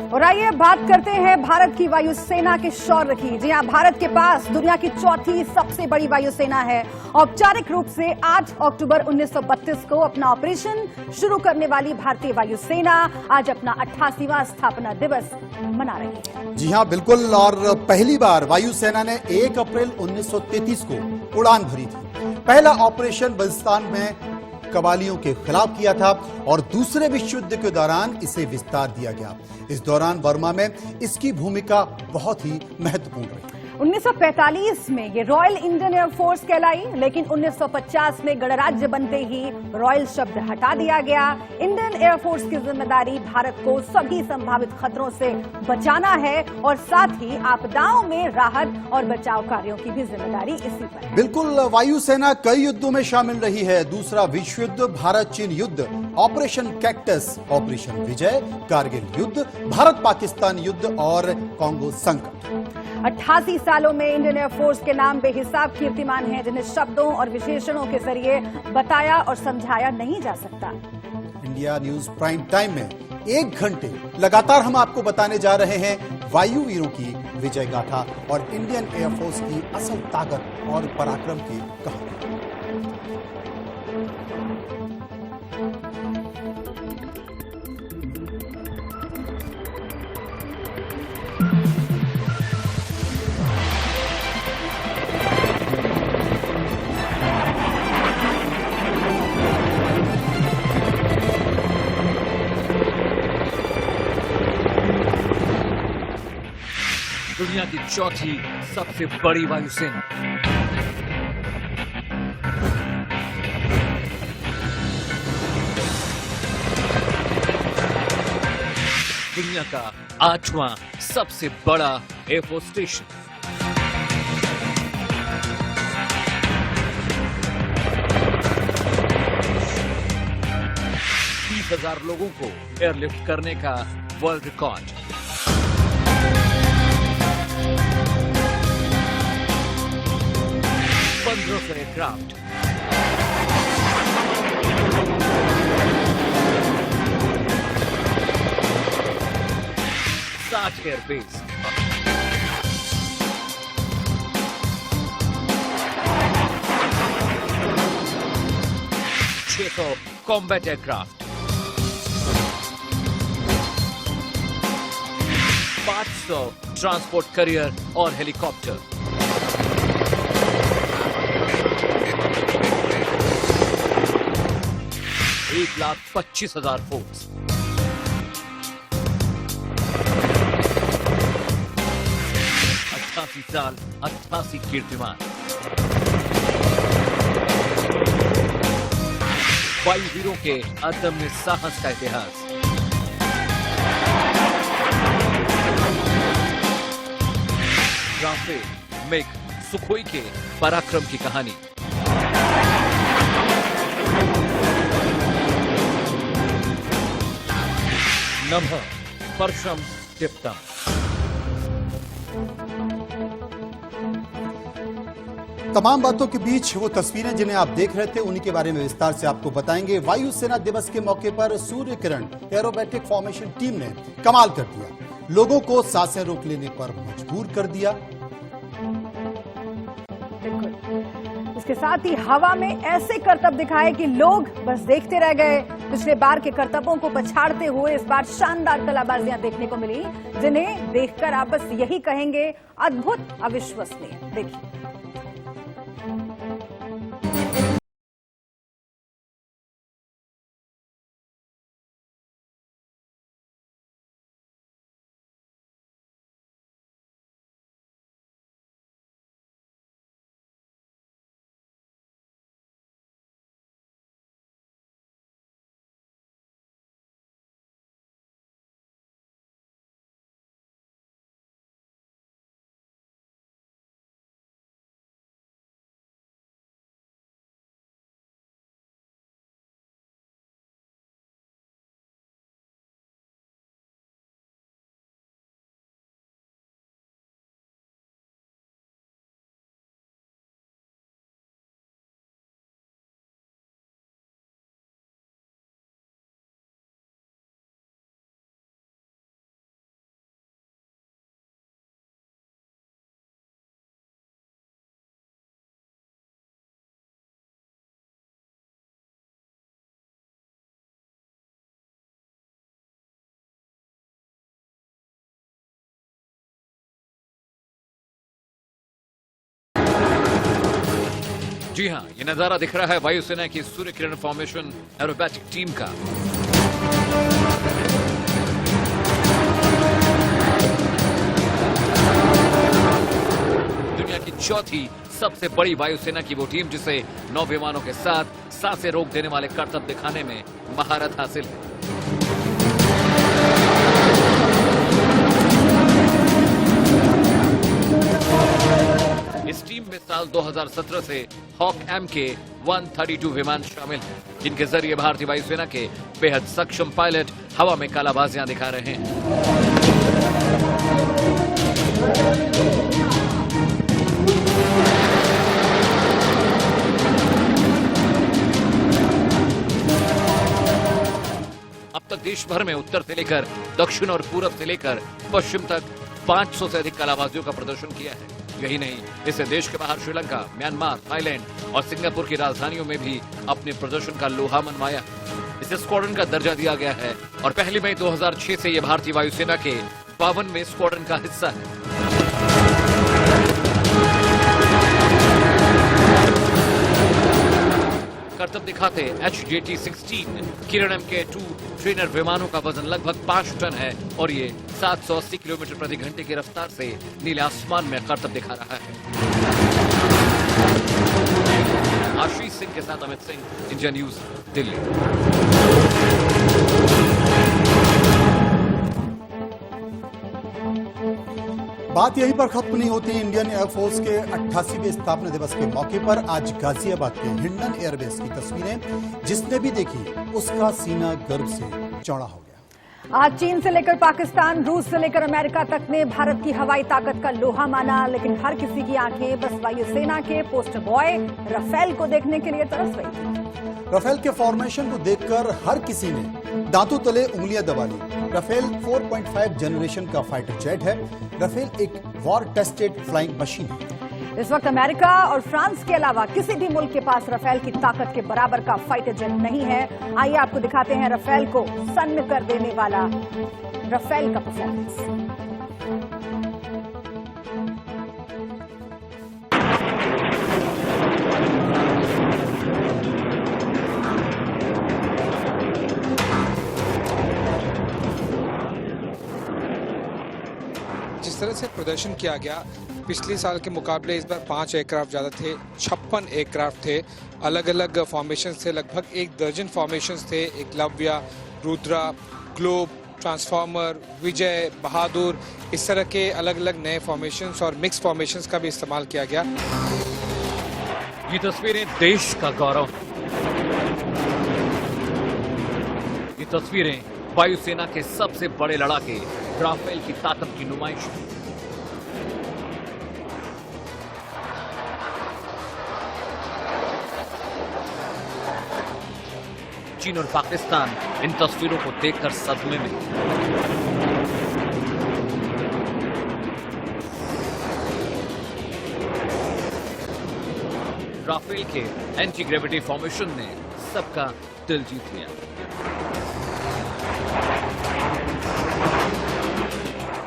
और आइए बात करते हैं भारत की वायुसेना के शौर्य की। जी हां, भारत के पास दुनिया की चौथी सबसे बड़ी वायुसेना है। औपचारिक रूप से 8 अक्टूबर 1932 को अपना ऑपरेशन शुरू करने वाली भारतीय वायुसेना आज अपना 88वां स्थापना दिवस मना रही है। जी हां, बिल्कुल। और पहली बार वायुसेना ने 1 अप्रैल 1933 को उड़ान भरी थी। पहला ऑपरेशन बलिस्तान में कबालियों के खिलाफ किया था और दूसरे विश्व युद्ध के दौरान इसे विस्तार दिया गया। इस दौरान बर्मा में इसकी भूमिका बहुत ही महत्वपूर्ण रही। 1945 में ये रॉयल इंडियन एयरफोर्स कहलाई, लेकिन 1950 में गणराज्य बनते ही रॉयल शब्द हटा दिया गया। इंडियन एयरफोर्स की जिम्मेदारी भारत को सभी संभावित खतरों से बचाना है और साथ ही आपदाओं में राहत और बचाव कार्यों की भी जिम्मेदारी इसी पर है। बिल्कुल, वायुसेना कई युद्धों में शामिल रही है। दूसरा विश्व युद्ध, भारत चीन युद्ध, ऑपरेशन कैक्टस, ऑपरेशन विजय, कारगिल युद्ध, भारत पाकिस्तान युद्ध और कांगो संकट। 88 सालों में इंडियन एयरफोर्स के नाम बेहिसाब कीर्तिमान हैं, जिन्हें शब्दों और विशेषणों के जरिए बताया और समझाया नहीं जा सकता। इंडिया न्यूज प्राइम टाइम में 1 घंटे लगातार हम आपको बताने जा रहे हैं वायु वीरों की विजय गाथा और इंडियन एयरफोर्स की असल ताकत और पराक्रम की कहानी। दुनिया की चौथी सबसे बड़ी वायुसेना, दुनिया का 8वां सबसे बड़ा एयरफोर्स स्टेशन, हजार लोगों को एयरलिफ्ट करने का world record, 1500 aircraft, 60 airbase, 600 combat aircraft, 500 transport carrier और हेलीकॉप्टर, 1,25,000 फोर्स, 88 साल, 88 कीर्तिमान। वायुवीरों के अदम्य साहस का इतिहास। राफेल, मिग, सुखोई के पराक्रम की कहानी। नमः परशम टिप्तम। तमाम बातों के बीच वो तस्वीरें जिन्हें आप देख रहे थे, उन्हीं के बारे में विस्तार से आपको बताएंगे। वायुसेना दिवस के मौके पर Surya Kiran aerobatic formation team ने कमाल कर दिया, लोगों को सांसें रोक लेने पर मजबूर कर दिया। इसके साथ ही हवा में ऐसे करतब दिखाए कि लोग बस देखते रह गए। पिछले बार के करतबों को पछाड़ते हुए इस बार शानदार कलाबाजियां देखने को मिली, जिन्हें देखकर आप बस यही कहेंगे, अद्भुत, अविश्वसनीय। देखिए। जी हाँ, ये नजारा दिख रहा है वायुसेना की Surya Kiran formation aerobatic team का। दुनिया की चौथी सबसे बड़ी वायुसेना की वो टीम जिसे 9 विमानों के साथ सांसें रोक देने वाले करतब दिखाने में महारत हासिल है। इस टीम में साल 2017 से हॉक एम के 132 विमान शामिल हैं, जिनके जरिए भारतीय वायुसेना के बेहद सक्षम पायलट हवा में कालाबाजियां दिखा रहे हैं। अब तक देश भर में उत्तर से लेकर दक्षिण और पूरब से लेकर पश्चिम तक 500 से अधिक कलाबाजियों का प्रदर्शन किया है। यही नहीं, इसे देश के बाहर श्रीलंका, म्यांमार, थाईलैंड और सिंगापुर की राजधानियों में भी अपने प्रदर्शन का लोहा मनवाया। इसे स्क्वाड्रन का दर्जा दिया गया है और 1 मई 2006 से यह भारतीय वायुसेना के 52वें स्क्वाड्रन का हिस्सा है। करतब दिखाते HJT-16 किरण MK-2 ट्रेनर विमानों का वजन लगभग 5 टन है और ये 780 किलोमीटर प्रति घंटे की रफ्तार से नीले आसमान में करतब दिखा रहा है। आशीष सिंह के साथ अमित सिंह, इंडिया न्यूज, दिल्ली। बात यहीं पर खत्म नहीं होती। इंडियन एयरफोर्स के 88वें स्थापना दिवस के मौके पर आज गाजियाबाद के हिंडन एयरबेस की तस्वीरें जिसने भी देखी उसका सीना गर्व से चौड़ा हो गया। आज चीन से लेकर पाकिस्तान, रूस से लेकर अमेरिका तक ने भारत की हवाई ताकत का लोहा माना, लेकिन हर किसी की आंखें बस वायुसेना के पोस्टर बॉय राफेल को देखने के लिए तरस रही। राफेल के फॉर्मेशन को देखकर हर किसी ने दांतों तले उंगलियां दबा ली। राफेल 4.5 जनरेशन का फाइटर जेट है। राफेल एक वॉर टेस्टेड फ्लाइंग मशीन है। इस वक्त अमेरिका और फ्रांस के अलावा किसी भी मुल्क के पास राफेल की ताकत के बराबर का फाइटर जेट नहीं है। आइए आपको दिखाते हैं राफेल को सन्न कर देने वाला राफेल का परफॉर्मेंस। जिस तरह से प्रदर्शन किया गया, पिछले साल के मुकाबले इस बार 5 एयरक्राफ्ट ज़्यादा थे, 56 एयरक्राफ्ट थे, अलग अलग फॉर्मेशन थे, लगभग 1 दर्जन फॉर्मेशंस थे। एकलव्य, रुद्रा, ग्लोब, ट्रांसफॉर्मर, विजय, बहादुर, इस तरह के अलग अलग नए फॉर्मेशंस और मिक्स फॉर्मेशंस का भी इस्तेमाल किया गया। ये तस्वीरें देश का गौरव। ये तस्वीरें वायुसेना के सबसे बड़े लड़ाके राफेल की ताकत की नुमाइश है। चीन और पाकिस्तान इन तस्वीरों को देखकर सदमे में। राफेल के एंटी ग्रेविटी फॉर्मेशन ने सबका दिल जीत लिया।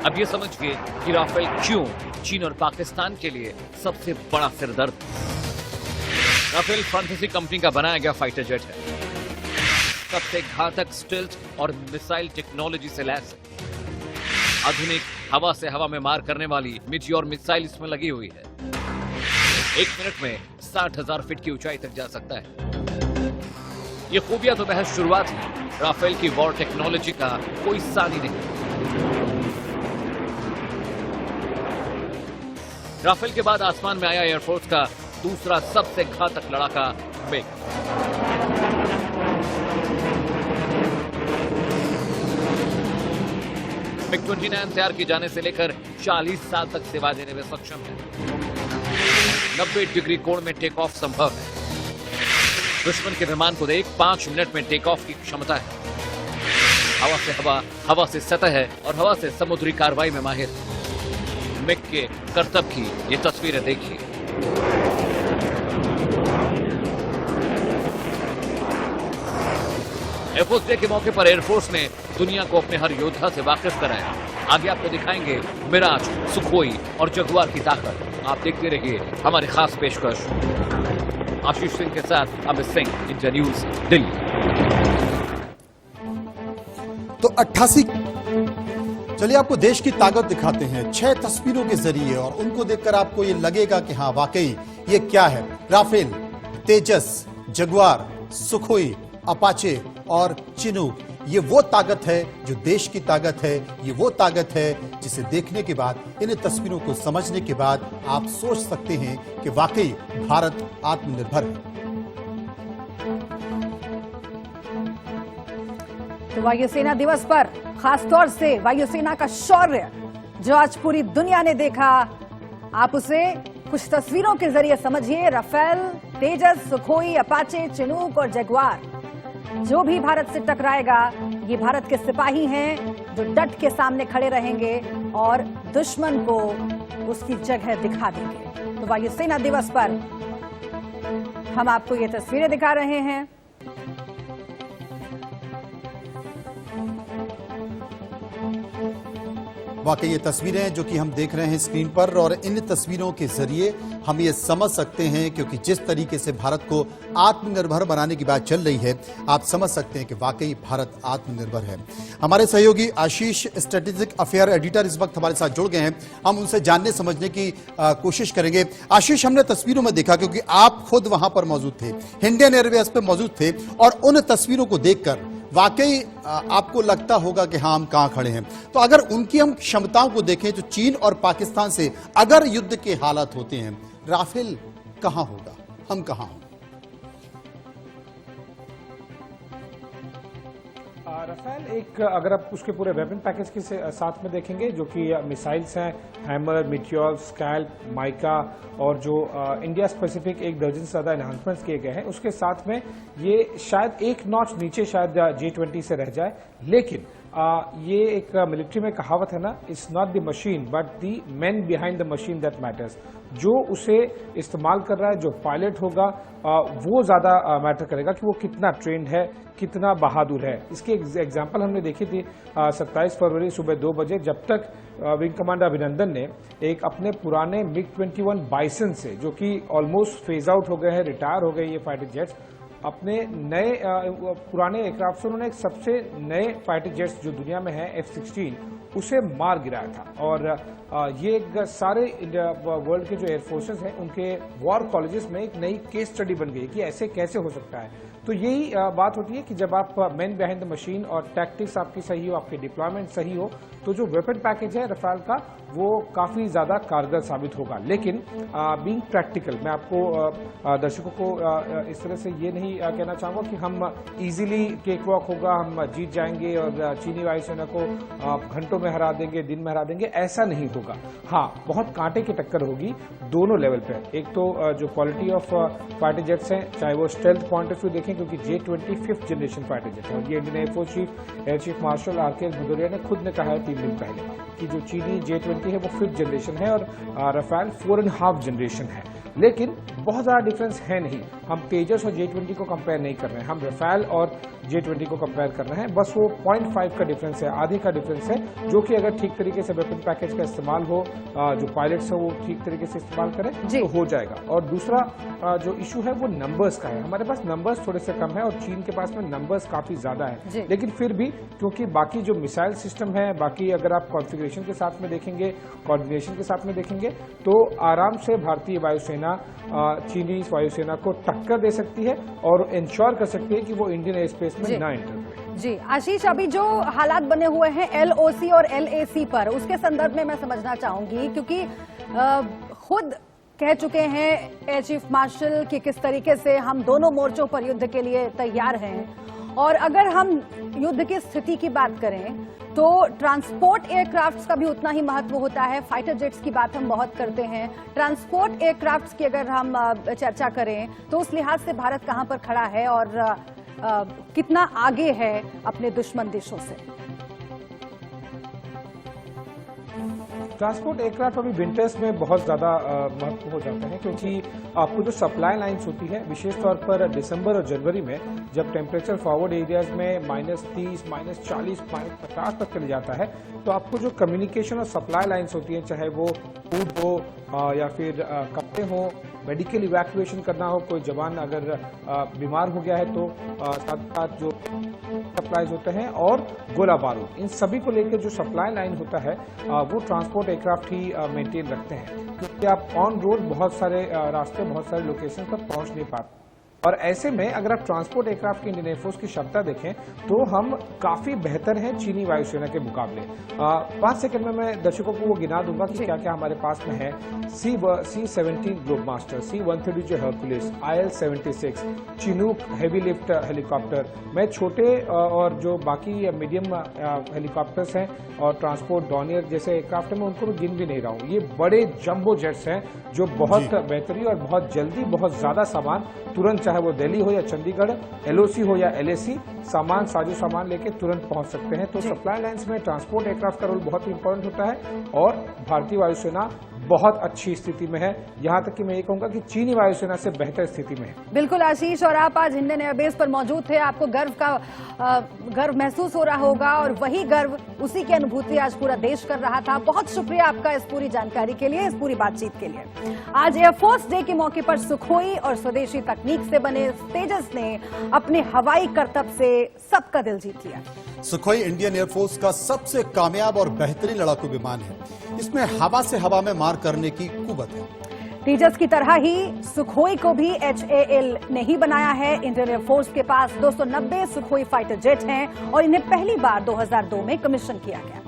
अब ये समझिए कि राफेल क्यों चीन और पाकिस्तान के लिए सबसे बड़ा सिरदर्द। राफेल फ्रांसीसी कंपनी का बनाया गया फाइटर जेट है। सबसे घातक स्टिल्ट और मिसाइल टेक्नोलॉजी से लैस है। आधुनिक हवा से हवा में मार करने वाली मिटियोर मिसाइल इसमें लगी हुई है। 1 मिनट में 60,000 फीट की ऊंचाई तक जा सकता है। ये खूबियां तो महज शुरुआत है। राफेल की वॉर टेक्नोलॉजी का कोई सानी नहीं। राफेल के बाद आसमान में आया एयरफोर्स का दूसरा सबसे घातक लड़ाका मिग। MiG-29 तैयार की जाने से लेकर 40 साल तक सेवा देने में सक्षम है। 90 डिग्री कोण में टेक ऑफ संभव है। दुश्मन के विमान को देख 5 मिनट में टेक ऑफ की क्षमता है। हवा से हवा, हवा से सतह है और हवा से समुद्री कार्रवाई में माहिर। मिग के करतब की ये तस्वीरें देखिए। एयरफोर्स डे के मौके पर एयरफोर्स ने दुनिया को अपने हर योद्धा से वाकिफ कराया। आगे आपको दिखाएंगे मिराज, सुखोई और जगुआर की ताकत। आप देखते रहिए हमारी खास पेशकश। आशीष सिंह के साथ अमित सिंह, इंडिया न्यूज, दिल्ली। तो 88 चलिए आपको देश की ताकत दिखाते हैं 6 तस्वीरों के जरिए, और उनको देखकर आपको ये लगेगा कि हाँ वाकई ये क्या है। राफेल, तेजस, जगुआर, सुखोई, अपाचे और चिनूक, ये वो ताकत है जो देश की ताकत है। ये वो ताकत है जिसे देखने के बाद, इन तस्वीरों को समझने के बाद आप सोच सकते हैं कि वाकई भारत आत्मनिर्भर है। तो वायुसेना दिवस पर खासतौर से वायुसेना का शौर्य जो आज पूरी दुनिया ने देखा, आप उसे कुछ तस्वीरों के जरिए समझिए। राफेल, तेजस, सुखोई, अपाचे, चिनूक और जगुआर, जो भी भारत से टकराएगा ये भारत के सिपाही हैं जो डट के सामने खड़े रहेंगे और दुश्मन को उसकी जगह दिखा देंगे। तो वायुसेना दिवस पर हम आपको ये तस्वीरें दिखा रहे हैं। वाकई ये तस्वीरें जो कि हम देख रहे हैं स्क्रीन पर, और इन तस्वीरों के जरिए हम ये समझ सकते हैं, क्योंकि जिस तरीके से भारत को आत्मनिर्भर बनाने की बात चल रही है, आप समझ सकते हैं कि वाकई भारत आत्मनिर्भर है। हमारे सहयोगी आशीष, स्ट्रेटेजिक अफेयर एडिटर, इस वक्त हमारे साथ जुड़ गए हैं। हम उनसे जानने समझने की कोशिश करेंगे। आशीष, हमने तस्वीरों में देखा, क्योंकि आप खुद वहां पर मौजूद थे, इंडियन एयरवेज पर मौजूद थे, और उन तस्वीरों को देखकर वाकई आपको लगता होगा कि हाँ हम कहां खड़े हैं। तो अगर उनकी हम क्षमताओं को देखें तो चीन और पाकिस्तान से अगर युद्ध के हालात होते हैं, राफेल कहां होगा, हम कहां हों? राफेल एक, अगर आप उसके पूरे वेपन पैकेज के साथ में देखेंगे, जो कि मिसाइल्स हैं, हैमर, मिटियोर, स्कैल्प, माइका, और जो इंडिया स्पेसिफिक 1 दर्जन से ज्यादा एनहांसमेंट्स किए गए हैं, उसके साथ में ये शायद एक नॉच नीचे शायद J-20 से रह जाए। लेकिन ये एक मिलिट्री में कहावत है ना, it's not the machine but the man behind the machine that matters. जो उसे इस्तेमाल कर रहा है, जो पायलट होगा, वो ज्यादा मैटर करेगा कि वो कितना ट्रेंड है, कितना बहादुर है। इसकी एग्जांपल हमने देखी थी 27 फरवरी सुबह 2 बजे, जब तक विंग कमांडर अभिनंदन ने एक अपने पुराने MiG-21 बाइसन से, जो कि ऑलमोस्ट फेज आउट हो गए हैं, रिटायर हो गए ये फाइटर जेट्स, अपने नए पुराने एयरक्राफ्ट से उन्होंने एक सबसे नए फाइटर जेट्स जो दुनिया में है F-16, उसे मार गिराया था। और ये सारे वर्ल्ड के जो एयरफोर्सेस हैं, उनके वॉर कॉलेजेस में एक नई केस स्टडी बन गई कि ऐसे कैसे हो सकता है। तो यही बात होती है कि जब आप मैन बिहाइंड द मशीन और टैक्टिक्स आपकी सही हो, आपके डिप्लॉयमेंट सही हो, तो जो वेपन पैकेज है राफेल का, वो काफी ज्यादा कारगर साबित होगा। लेकिन बीइंग प्रैक्टिकल, मैं आपको दर्शकों को इस तरह से ये नहीं कहना चाहूंगा कि हम इजीली केक वॉक होगा, हम जीत जाएंगे और चीनी वायुसेना को घंटों में हरा देंगे, दिन में हरा देंगे, ऐसा नहीं होगा। हाँ, बहुत कांटे की टक्कर होगी दोनों लेवल पे। एक तो जो क्वालिटी ऑफ फाइटर जेट्स हैं, चाहे वो स्टेल्थ पॉइंट ऑफ व्यू देखें, क्योंकि J-20 5th generation fighter jet है, और ये Indian air force chief air chief marshal RK Bhadauria ने खुद ने कहा है 3 दिन पहले कि जो चीनी J-20 है वो 5th जनरेशन है और राफेल 4.5 जनरेशन है। लेकिन बहुत ज़्यादा डिफरेंस है नहीं। हम तेजस और J-20 को कंपेयर नहीं कर रहे हैं, हम राफेल और J-20 को कंपेयर कर रहे हैं। बस वो 0.5 का डिफरेंस है, आधे का डिफरेंस है, जो कि अगर ठीक तरीके से वेपन पैकेज का इस्तेमाल हो, जो पायलट्स हो वो ठीक तरीके से इस्तेमाल करें तो हो जाएगा। और दूसरा जो इशू है वो नंबर्स का है। हमारे पास नंबर्स थोड़े से कम है और चीन के पास में नंबर्स काफी ज्यादा है, लेकिन फिर भी क्योंकि बाकी जो मिसाइल सिस्टम है, बाकी अगर आप कॉन्फ़िगरेशन के साथ में देखेंगे, कोऑर्डिनेशन के साथ में देखेंगे, तो आराम से भारतीय वायुसेना चीनी वायुसेना को टक्कर दे सकती है और इंश्योर कर सकती है कि वो इंडियन एयर स्पेस में ना एंटर करें। जी आशीष, अभी जो हालात बने हुए हैं LOC और LAC पर, उसके संदर्भ में मैं समझना चाहूंगी, क्योंकि खुद कह चुके हैं एयर चीफ मार्शल कि किस तरीके से हम दोनों मोर्चों पर युद्ध के लिए तैयार हैं। और अगर हम युद्ध की स्थिति की बात करें तो ट्रांसपोर्ट एयरक्राफ्ट्स का भी उतना ही महत्व होता है। फाइटर जेट्स की बात हम बहुत करते हैं, ट्रांसपोर्ट एयरक्राफ्ट्स की अगर हम चर्चा करें तो उस लिहाज से भारत कहां पर खड़ा है और कितना आगे है अपने दुश्मन देशों से? ट्रांसपोर्ट एयरक्राफ्ट अभी विंटर्स में बहुत ज़्यादा महत्व हो जाते हैं, क्योंकि आपको जो सप्लाई लाइन्स होती है विशेष तौर पर दिसंबर और जनवरी में जब टेम्परेचर फॉरवर्ड एरियाज में -30, -40, -50 तक चले जाता है, तो आपको जो कम्युनिकेशन और सप्लाई लाइन्स होती हैं, चाहे वो फूड हो या फिर कपड़े हो, मेडिकल इवैक्यूएशन करना हो, कोई जवान अगर बीमार हो गया है तो साथ साथ जो सप्लाईज होते हैं और गोला बारूद, इन सभी को लेकर जो सप्लाई लाइन होता है वो ट्रांसपोर्ट एयरक्राफ्ट ही मेंटेन रखते हैं, क्योंकि आप ऑन रोड बहुत सारे रास्ते, बहुत सारे लोकेशन पर पहुंच नहीं पाते। और ऐसे में अगर आप ट्रांसपोर्ट एयरक्राफ्ट की इंडियन एयरफोर्स की क्षमता देखें तो हम काफी बेहतर हैं चीनी वायुसेना के मुकाबले। 5 सेकंड में मैं दर्शकों को वो गिना दूंगा कि क्या क्या हमारे पास में है। C-17 ग्लोबमास्टर, C-130 जो Hercules, IL-76, Chinook heavy lift helicopter. मैं छोटे और जो बाकी मीडियम हेलीकॉप्टर्स हैं और ट्रांसपोर्ट डॉनियर जैसे एयरक्राफ्ट में उनको मैं गिन भी नहीं रहा हूँ। ये बड़े जंबो जेट्स हैं जो बहुत बेहतरीन और बहुत जल्दी बहुत ज्यादा सामान तुरंत, चाहे वो दिल्ली हो या चंडीगढ़, LOC हो या LAC, सामान साजो सामान लेके तुरंत पहुंच सकते हैं। तो सप्लाई लाइंस में ट्रांसपोर्ट एयरक्राफ्ट का रोल बहुत इंपॉर्टेंट होता है और भारतीय वायुसेना बहुत अच्छी स्थिति में है, यहां तक कि मैं ये कहूंगा कि चीनी वायुसेना से बेहतर स्थिति में है। बिल्कुल आशीष, और आप आज इंडियन एयरबेस पर मौजूद थे, आपको गर्व महसूस हो रहा होगा और वही गर्व, उसी की अनुभूति आज पूरा देश कर रहा था। बहुत शुक्रिया आपका इस पूरी जानकारी के लिए, इस पूरी बातचीत के लिए। आज एयरफोर्स डे के मौके पर सुखोई और स्वदेशी तकनीक से बने तेजस ने अपने हवाई करतब से सबका दिल जीत लिया। सुखोई इंडियन एयरफोर्स का सबसे कामयाब और बेहतरीन लड़ाकू विमान है। इसमें हवा से हवा में मार करने की कुवत है। तेजस की तरह ही सुखोई को भी HAL ने ही बनाया है। इंडियन एयरफोर्स के पास 290 सुखोई फाइटर जेट हैं और इन्हें पहली बार 2002 में कमीशन किया गया।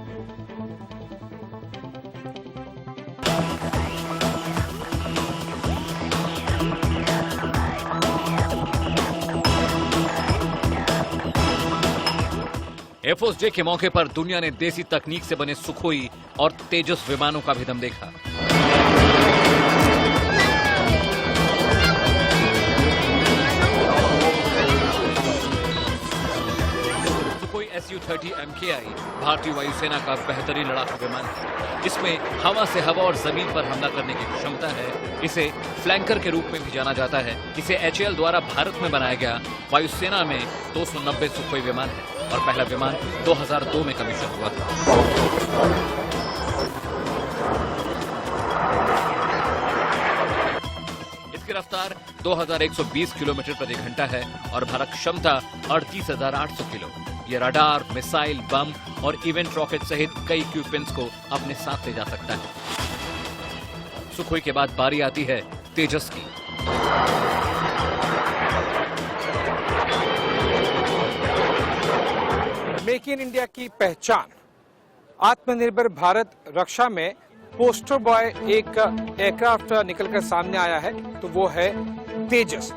एयरफोर्स डे के मौके पर दुनिया ने देसी तकनीक से बने सुखोई और तेजस विमानों का भी दम देखा। सुखोई Su-30 MKI भारतीय वायुसेना का बेहतरीन लड़ाकू विमान है। इसमें हवा से हवा और जमीन पर हमला करने की क्षमता है। इसे फ्लैंकर के रूप में भी जाना जाता है। इसे HAL द्वारा भारत में बनाया गया वायुसेना में 290 सुखोई विमान है और पहला विमान 2002 में कमीशन हुआ था। इसकी रफ्तार 2120 किलोमीटर प्रति घंटा है और भरक क्षमता 38,800 किलो। ये रडार, मिसाइल, बम और इवेंट रॉकेट सहित कई इक्विपमेंट्स को अपने साथ ले जा सकता है। सुखोई के बाद बारी आती है तेजस की। मेक इन इंडिया की पहचान, आत्मनिर्भर भारत रक्षा में पोस्टर बॉय एक एयरक्राफ्ट निकलकर सामने आया है, तो वो है तेजस।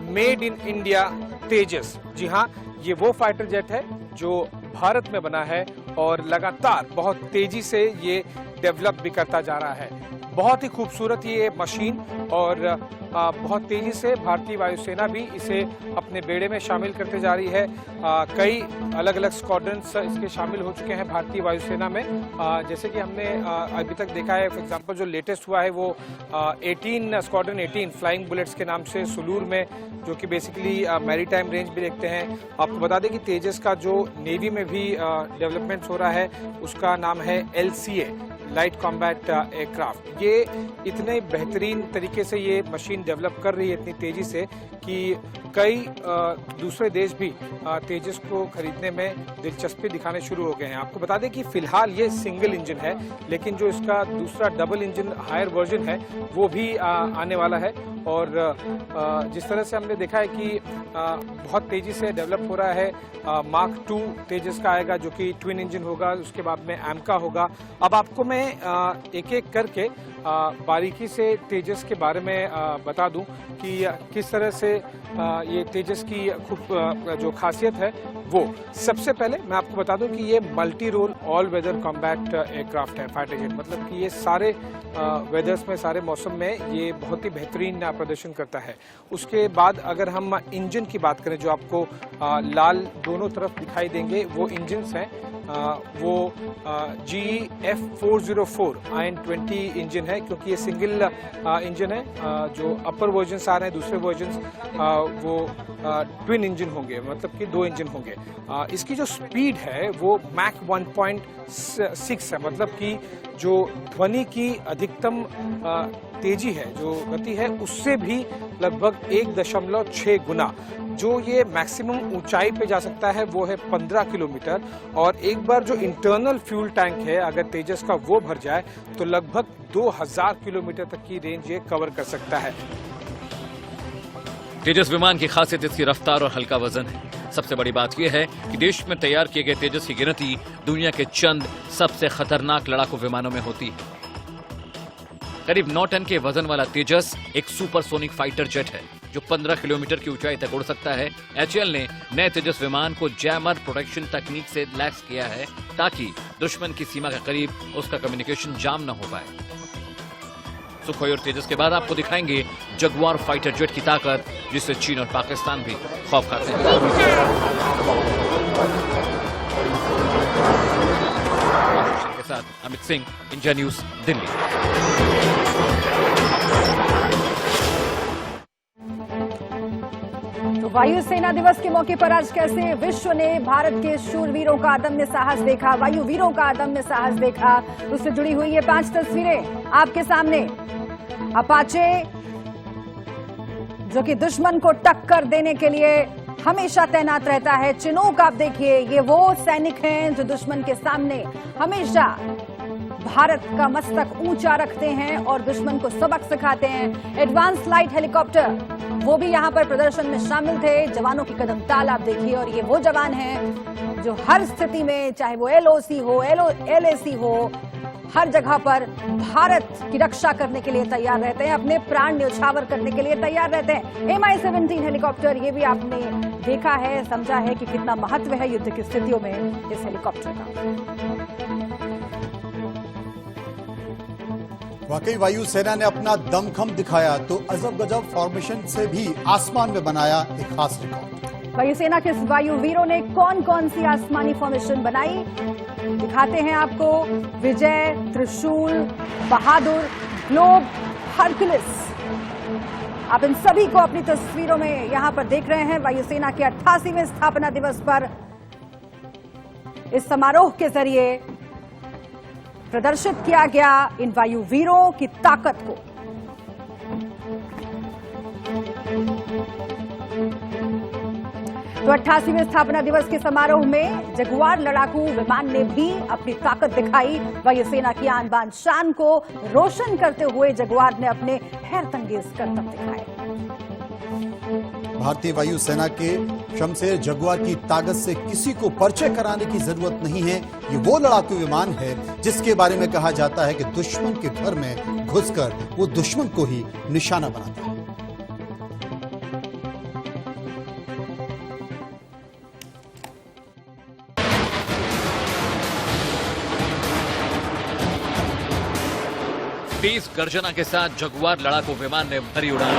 मेड इन इंडिया तेजस। जी हाँ, ये वो फाइटर जेट है जो भारत में बना है और लगातार बहुत तेजी से ये डेवलप भी करता जा रहा है। बहुत ही खूबसूरत ये मशीन और बहुत तेजी से भारतीय वायुसेना भी इसे अपने बेड़े में शामिल करते जा रही है। कई अलग अलग स्क्वाड्रन्स इसके शामिल हो चुके हैं भारतीय वायुसेना में। जैसे कि हमने अभी तक देखा है, फॉर एग्जांपल जो लेटेस्ट हुआ है वो 18 स्क्वाड्रन 18 फ्लाइंग बुलेट्स के नाम से सुलूर में, जो कि बेसिकली मैरीटाइम रेंज भी देखते हैं। आपको बता दें कि तेजस का जो नेवी में भी डेवलपमेंट हो रहा है उसका नाम है LCA, लाइट कॉम्बैट एयरक्राफ्ट। ये इतने बेहतरीन तरीके से ये मशीन डेवलप कर रही है इतनी तेजी से कि कई दूसरे देश भी तेजस को खरीदने में दिलचस्पी दिखाने शुरू हो गए हैं। आपको बता दें कि फिलहाल ये सिंगल इंजन है, लेकिन जो इसका दूसरा डबल इंजन हायर वर्जन है वो भी आने वाला है। और जिस तरह से हमने देखा है कि बहुत तेजी से डेवलप हो रहा है, मार्क 2 तेजस का आएगा जो कि ट्विन इंजन होगा, उसके बाद में एमका होगा। अब आपको मैं एक एक करके बारीकी से तेजस के बारे में बता दूं कि किस तरह से ये तेजस की खूब जो खासियत है वो, सबसे पहले मैं आपको बता दूं कि ये multi role all weather combat aircraft है फाइटर जेट, मतलब कि ये सारे वेदर्स में, सारे मौसम में ये बहुत ही बेहतरीन प्रदर्शन करता है। उसके बाद अगर हम इंजन की बात करें, जो आपको लाल दोनों तरफ दिखाई देंगे, वो इंजन्स हैं, वो GE F404 IN-20 इंजन है, क्योंकि ये सिंगल इंजन है। जो अपर वर्जन्स आ रहे हैं, दूसरे वर्जन्स वो ट्विन इंजन होंगे, मतलब कि 2 इंजन होंगे। इसकी जो स्पीड है वो मैक 1.6 है, मतलब कि जो ध्वनि की अधिकतम तेजी है, जो गति है, उससे भी लगभग 1.6 गुना। जो ये मैक्सिमम ऊंचाई पे जा सकता है वो है 15 किलोमीटर, और एक बार जो इंटरनल फ्यूल टैंक है अगर तेजस का वो भर जाए तो लगभग 2000 किलोमीटर तक की रेंज ये कवर कर सकता है। तेजस विमान की खासियत इसकी रफ्तार और हल्का वजन है। सबसे बड़ी बात यह है कि देश में तैयार किए गए तेजस की गिनती दुनिया के चंद सबसे खतरनाक लड़ाकू विमानों में होती है। करीब 9 टन के वजन वाला तेजस एक सुपरसोनिक फाइटर जेट है जो 15 किलोमीटर की ऊंचाई तक उड़ सकता है। HAL ने नए तेजस विमान को जैमर प्रोटेक्शन तकनीक से लैस किया है ताकि दुश्मन की सीमा के करीब उसका कम्युनिकेशन जाम न हो पाए। सुखोई और तेजस के बाद आपको दिखाएंगे जगुआर फाइटर जेट की ताकत, जिससे चीन और पाकिस्तान भी खौफ खाते हैं। के साथ अमित सिंह, इंडिया न्यूज, दिल्ली। वायुसेना दिवस के मौके पर आज कैसे विश्व ने भारत के शूरवीरों का अदम्य साहस देखा, वायु वीरों का अदम्य साहस देखा, उससे जुड़ी हुई ये 5 तस्वीरें आपके सामने। अपाचे जो कि दुश्मन को टक्कर देने के लिए हमेशा तैनात रहता है। चिनूक आप देखिए, ये वो सैनिक हैं जो दुश्मन के सामने हमेशा भारत का मस्तक ऊंचा रखते हैं और दुश्मन को सबक सिखाते हैं। एडवांस लाइट हेलीकॉप्टर वो भी यहां पर प्रदर्शन में शामिल थे। जवानों की कदम ताल आप देखिए, और ये वो जवान हैं जो हर स्थिति में, चाहे वो LOC हो, LAC हो, हर जगह पर भारत की रक्षा करने के लिए तैयार रहते हैं, अपने प्राण न्यौछावर करने के लिए तैयार रहते हैं। MI-17 हेलीकॉप्टर, ये भी आपने देखा है, समझा है कि कितना महत्व है युद्ध की स्थितियों में इस हेलीकॉप्टर का। वाकई वायुसेना ने अपना दमखम दिखाया तो अजब गजब फॉर्मेशन से भी आसमान में बनाया एक खास रिकॉर्ड। वायुसेना के वायु वीरों ने कौन कौन सी आसमानी फॉर्मेशन बनाई, दिखाते हैं आपको। विजय, त्रिशूल, बहादुर, ग्लोब, हरकुलिस, आप इन सभी को अपनी तस्वीरों में यहां पर देख रहे हैं। वायुसेना के 88वें स्थापना दिवस पर इस समारोह के जरिए प्रदर्शित किया गया इन वायु वीरों की ताकत को। तो 88वें स्थापना दिवस के समारोह में जगुआर लड़ाकू विमान ने भी अपनी ताकत दिखाई। वायुसेना की आन बान शान को रोशन करते हुए जगुआर ने अपने हैरतअंगेज करतब दिखाए। भारतीय वायुसेना के शमशेर जगुआर की ताकत से किसी को परिचय कराने की जरूरत नहीं है। ये वो लड़ाकू विमान है जिसके बारे में कहा जाता है कि दुश्मन के घर में घुसकर वो दुश्मन को ही निशाना बनाता है। तेज गर्जना के साथ जगुआर लड़ाकू विमान ने भरी उड़ान।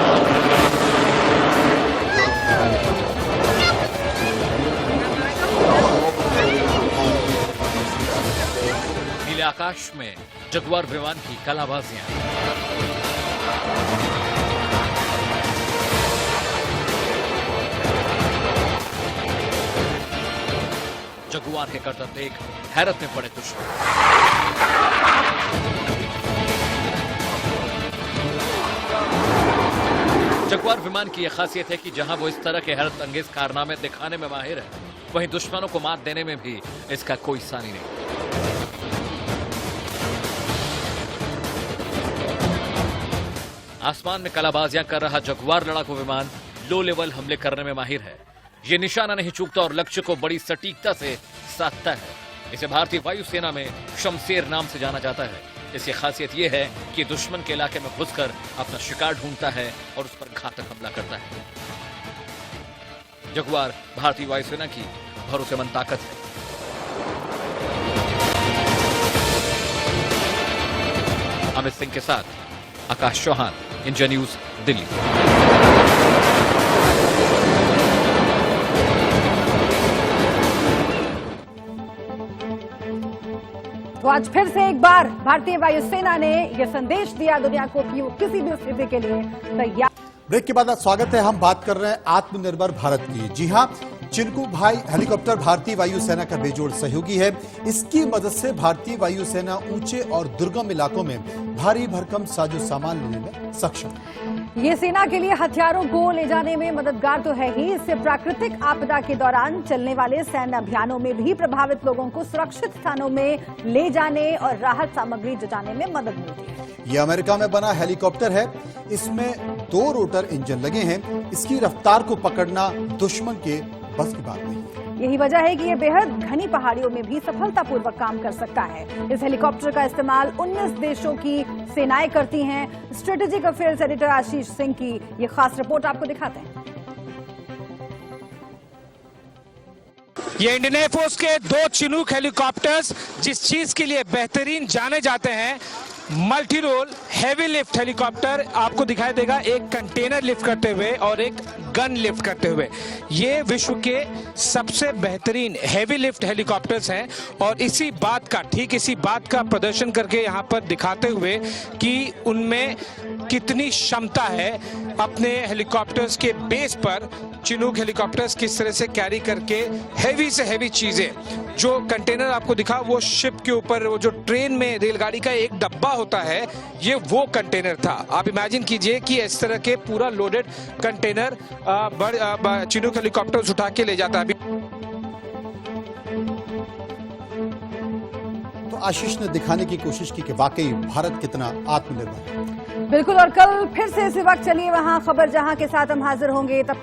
नीले आकाश में जगुआर विमान की कलाबाजियां। जगुआर के करतब देख हैरत में पड़े दुश्मन। जगुआर विमान की यह खासियत है कि जहां वो इस तरह के हैरत अंगेज कारनामे दिखाने में माहिर है, वहीं दुश्मनों को मात देने में भी इसका कोई सानी नहीं। आसमान में कलाबाजियां कर रहा जगुआर लड़ाकू विमान लो लेवल हमले करने में माहिर है। ये निशाना नहीं चूकता और लक्ष्य को बड़ी सटीकता से साधता है। इसे भारतीय वायुसेना में शमशेर नाम से जाना जाता है। इसकी खासियत यह है कि दुश्मन के इलाके में घुसकर अपना शिकार ढूंढता है और उस पर घातक हमला करता है। जगुआर भारतीय वायुसेना की भरोसेमंद ताकत है। अमित सिंह के साथ आकाश चौहान, इंडिया न्यूज, दिल्ली। तो आज फिर से एक बार भारतीय वायुसेना ने यह संदेश दिया दुनिया को कि वो किसी भी स्थिति के लिए तैयार। ब्रेक के बाद स्वागत है। हम बात कर रहे हैं आत्मनिर्भर भारत की। जी हां, चिनकू भाई हेलीकॉप्टर भारतीय वायुसेना का बेजोड़ सहयोगी है। इसकी मदद से भारतीय वायुसेना ऊंचे और दुर्गम इलाकों में भारी भरकम साजो सामान लेने में सक्षम है। ये सेना के लिए हथियारों को ले जाने में मददगार तो है ही, इससे प्राकृतिक आपदा के दौरान चलने वाले सैन्य अभियानों में भी प्रभावित लोगों को सुरक्षित स्थानों में ले जाने और राहत सामग्री जुटाने में मदद मिलती है। ये अमेरिका में बना हेलीकॉप्टर है। इसमें 2 रोटर इंजन लगे हैं। इसकी रफ्तार को पकड़ना दुश्मन के बस की बात नहीं है। यही वजह है कि ये बेहद घनी पहाड़ियों में भी सफलतापूर्वक काम कर सकता है। इस हेलीकॉप्टर का इस्तेमाल 19 देशों की सेनाएं करती हैं। Strategic affairs editor Ashish Singh की ये खास रिपोर्ट आपको दिखाते हैं। ये इंडियन एयरफोर्स के 2 चिनूक हेलीकॉप्टर्स जिस चीज के लिए बेहतरीन जाने जाते हैं, multi role heavy lift helicopter आपको दिखाई देगा, एक कंटेनर लिफ्ट करते हुए और एक गन लिफ्ट करते हुए। ये विश्व के सबसे बेहतरीन हैवी लिफ्ट हेलीकॉप्टर्स हैं और इसी बात का प्रदर्शन करके यहाँ पर दिखाते हुए कि उनमें कितनी क्षमता है। अपने हेलीकॉप्टर्स के बेस पर चिनूक हेलीकॉप्टर्स किस तरह से कैरी करके हैवी से हैवी चीजें, जो कंटेनर आपको दिखा वो शिप के ऊपर, वो जो ट्रेन में रेलगाड़ी का एक डब्बा होता है, ये वो कंटेनर था। आप इमेजिन कीजिए कि इस तरह के पूरा लोडेड कंटेनर चिनूक हेलीकॉप्टर्स उठा के ले जाता है। तो आशीष ने दिखाने की कोशिश की कि वाकई भारत कितना आत्मनिर्भर है। बिल्कुल, और कल फिर से इसी वक्त चलिए वहां खबर जहां के साथ हम हाजिर होंगे। तब